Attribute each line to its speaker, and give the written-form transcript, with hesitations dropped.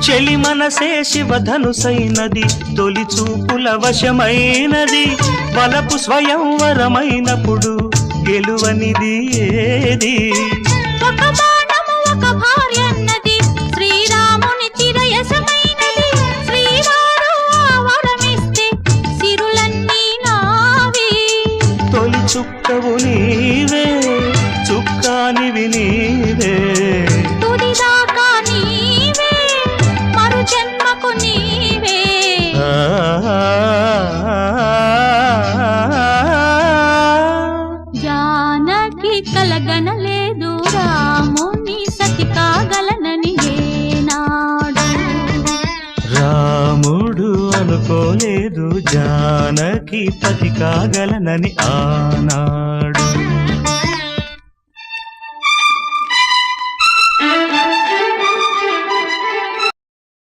Speaker 1: చెలి మనసే శివధనుసైనది తొలి చూపుల వశమైనది వలపు స్వయంవరమైనప్పుడు గెలువనిది ఏది
Speaker 2: ఒక బాణము ఒక భార్యన్నది శ్రీరాముని చిరయసమైనది శ్రీవారు వరమిస్తే సిరులన్నీ నావి
Speaker 1: తొలి చుక్కవు నీవే చుక్కానివి నీవే
Speaker 2: తుదిదాకా నీవే మరు జన్మకు నీవే జానకి కలగనలేదు రాముని సతి కాగలనని ఏనాడు
Speaker 1: రాముడు అనుకోలేదు జానకి పతి కాగలనని ఆనాడు